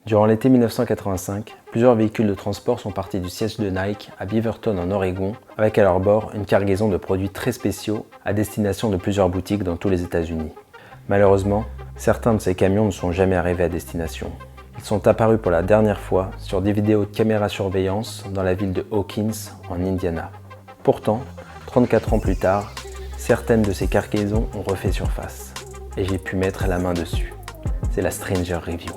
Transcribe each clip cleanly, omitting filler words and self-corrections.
Durant l'été 1985, plusieurs véhicules de transport sont partis du siège de Nike à Beaverton en Oregon, avec à leur bord une cargaison de produits très spéciaux à destination de plusieurs boutiques dans tous les États-Unis. Malheureusement, certains de ces camions ne sont jamais arrivés à destination. Ils sont apparus pour la dernière fois sur des vidéos de caméra surveillance dans la ville de Hawkins, en Indiana. Pourtant, 34 ans plus tard, certaines de ces cargaisons ont refait surface. Et j'ai pu mettre la main dessus. C'est la Stranger Review.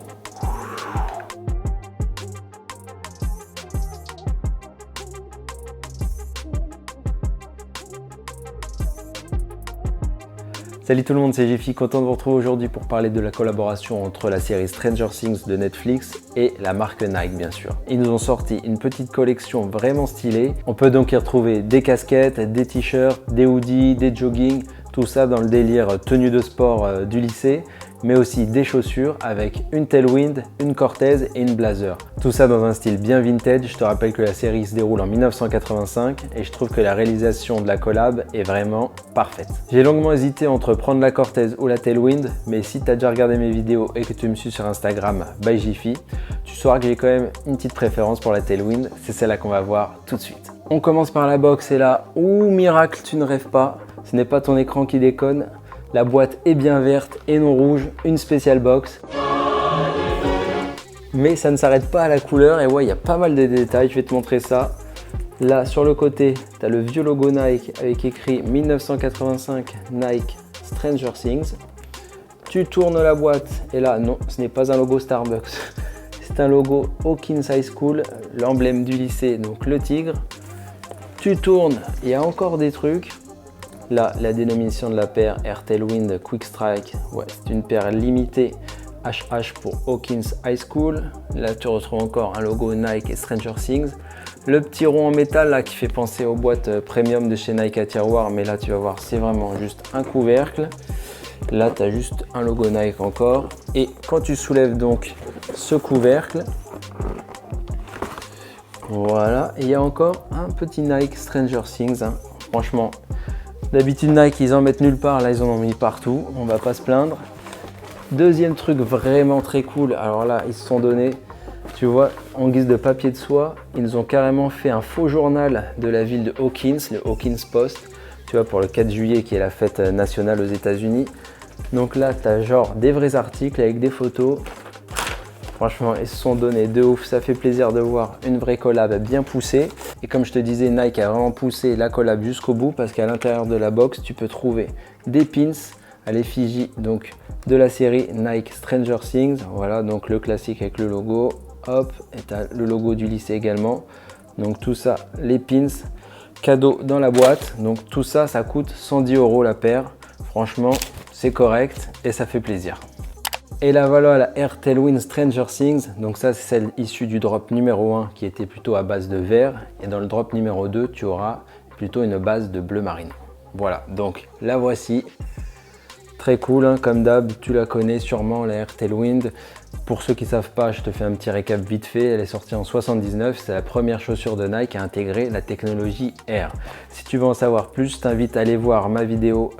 Salut tout le monde, c'est Jiffy, content de vous retrouver aujourd'hui pour parler de la collaboration entre la série Stranger Things de Netflix et la marque Nike bien sûr. Ils nous ont sorti une petite collection vraiment stylée. On peut donc y retrouver des casquettes, des t-shirts, des hoodies, des joggings, tout ça dans le délire tenue de sport du lycée, mais aussi des chaussures avec une Tailwind, une Cortez et une Blazer. Tout ça dans un style bien vintage. Je te rappelle que la série se déroule en 1985 et je trouve que la réalisation de la collab est vraiment parfaite. J'ai longuement hésité entre prendre la Cortez ou la Tailwind, mais si tu as déjà regardé mes vidéos et que tu me suis sur Instagram by Jiffy, tu sauras que j'ai quand même une petite préférence pour la Tailwind. C'est celle-là qu'on va voir tout de suite. On commence par la box et là, ouh miracle, tu ne rêves pas, ce n'est pas ton écran qui déconne. La boîte est bien verte et non rouge, une spéciale box. Mais ça ne s'arrête pas à la couleur et ouais, il y a pas mal de détails, je vais te montrer ça. Là, sur le côté, tu as le vieux logo Nike avec écrit 1985 Nike Stranger Things. Tu tournes la boîte et là, non, ce n'est pas un logo Starbucks. C'est un logo Hawkins High School, l'emblème du lycée, donc le tigre. Tu tournes, il y a encore des trucs. Là, la dénomination de la paire Air Tailwind Quick Strike, ouais, c'est une paire limitée HH pour Hawkins High School. Là, tu retrouves encore un logo Nike et Stranger Things. Le petit rond en métal là qui fait penser aux boîtes premium de chez Nike à tiroir, mais là, tu vas voir, c'est vraiment juste un couvercle. Là, tu as juste un logo Nike encore. Et quand tu soulèves donc ce couvercle, voilà, il y a encore un petit Nike Stranger Things. Hein. Franchement, d'habitude Nike ils en mettent nulle part, là ils en ont mis partout, on va pas se plaindre. Deuxième truc vraiment très cool, alors là ils se sont donnés, tu vois, en guise de papier de soie, ils nous ont carrément fait un faux journal de la ville de Hawkins, le Hawkins Post, tu vois, pour le 4 juillet qui est la fête nationale aux États-Unis. Donc là tu as genre des vrais articles avec des photos. Franchement, ils se sont donnés de ouf, ça fait plaisir de voir une vraie collab bien poussée. Et comme je te disais, Nike a vraiment poussé la collab jusqu'au bout parce qu'à l'intérieur de la box, tu peux trouver des pins à l'effigie donc de la série Nike Stranger Things. Voilà, donc le classique avec le logo, hop, et tu as le logo du lycée également. Donc tout ça, les pins, cadeaux dans la boîte. Donc tout ça, ça coûte 110 € la paire. Franchement, c'est correct et ça fait plaisir. Et là voilà la Air Tailwind Stranger Things, donc ça c'est celle issue du drop numéro 1 qui était plutôt à base de vert, et dans le drop numéro 2 tu auras plutôt une base de bleu marine. Voilà, donc la voici, très cool hein, comme d'hab, tu la connais sûrement la Air Tailwind. Pour ceux qui ne savent pas, je te fais un petit récap vite fait, elle est sortie en 79, c'est la première chaussure de Nike à intégrer la technologie Air. Si tu veux en savoir plus, je t'invite à aller voir ma vidéo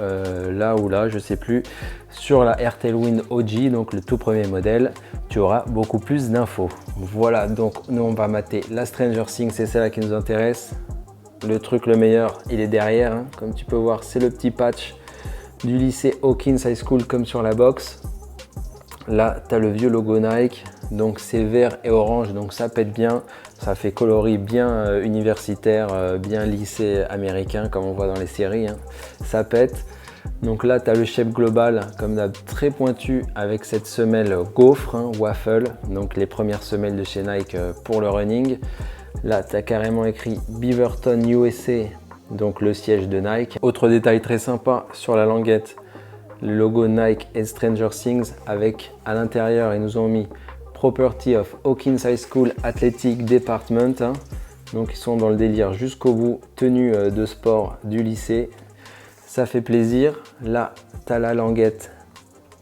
là ou là, je sais plus, sur la Air Tailwind OG, donc le tout premier modèle, tu auras beaucoup plus d'infos. Voilà, donc nous on va mater la Stranger Things, c'est celle-là qui nous intéresse. Le truc le meilleur, il est derrière, hein. Comme tu peux voir, c'est le petit patch du lycée Hawkins High School comme sur la box. Là, tu as le vieux logo Nike, donc c'est vert et orange, donc ça pète bien. Ça fait coloris bien universitaire, bien lycée américain, comme on voit dans les séries. Hein. Ça pète. Donc là, tu as le shape global, comme d'hab, très pointu, avec cette semelle gaufre, hein, waffle. Donc les premières semelles de chez Nike pour le running. Là, tu as carrément écrit Beaverton USA, donc le siège de Nike. Autre détail très sympa sur la languette. Le logo Nike et Stranger Things avec à l'intérieur ils nous ont mis Property of Hawkins High School Athletic Department, hein. Donc ils sont dans le délire jusqu'au bout, tenue de sport du lycée, ça fait plaisir. Là tu as la languette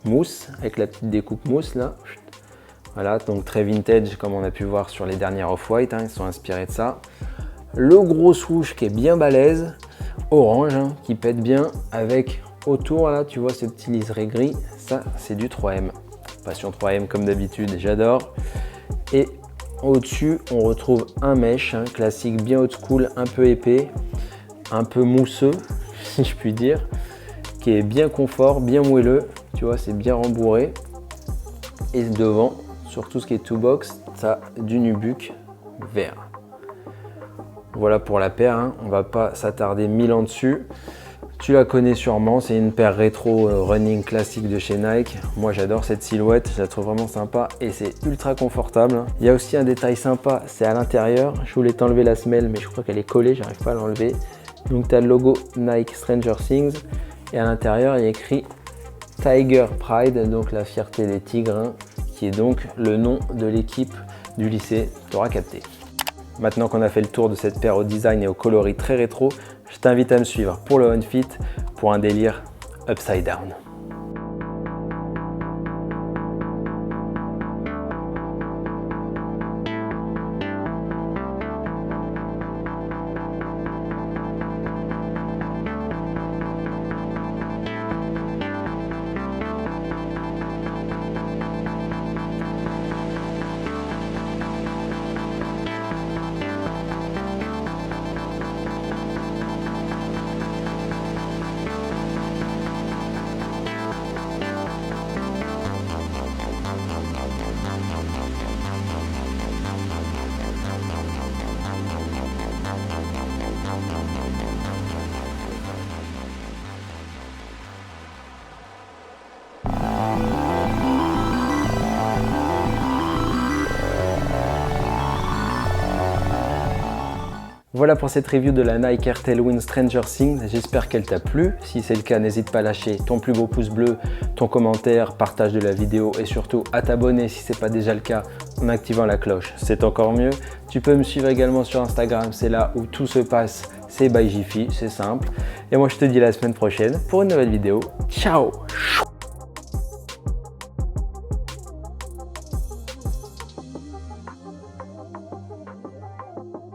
mousse avec la petite découpe mousse là, voilà, donc très vintage comme on a pu voir sur les dernières Off-White, hein. Ils sont inspirés de ça. Le gros swoosh qui est bien balèze, orange, hein, qui pète bien avec autour là, tu vois ce petit liseré gris, ça c'est du 3M. Passion 3M comme d'habitude, j'adore. Et au-dessus, on retrouve un mesh classique bien old school, un peu épais, un peu mousseux, si je puis dire, qui est bien confort, bien moelleux. Tu vois, c'est bien rembourré. Et devant, sur tout ce qui est two box, tu as du nubuck vert. Voilà pour la paire, on va pas s'attarder 1000 ans dessus. Tu la connais sûrement, c'est une paire rétro running classique de chez Nike. Moi j'adore cette silhouette, je la trouve vraiment sympa et c'est ultra confortable. Il y a aussi un détail sympa, c'est à l'intérieur. Je voulais t'enlever la semelle mais je crois qu'elle est collée, j'arrive pas à l'enlever. Donc tu as le logo Nike Stranger Things et à l'intérieur il y a écrit Tiger Pride, donc la fierté des tigres, qui est donc le nom de l'équipe du lycée, tu auras capté. Maintenant qu'on a fait le tour de cette paire au design et au coloris très rétro, je t'invite à me suivre pour le OnFit pour un délire upside down. Voilà pour cette review de la Nike Air Tailwind Stranger Things, j'espère qu'elle t'a plu. Si c'est le cas, n'hésite pas à lâcher ton plus beau pouce bleu, ton commentaire, partage de la vidéo et surtout à t'abonner si ce n'est pas déjà le cas en activant la cloche, c'est encore mieux. Tu peux me suivre également sur Instagram, c'est là où tout se passe, c'est by Jiffy, c'est simple. Et moi je te dis à la semaine prochaine pour une nouvelle vidéo. Ciao!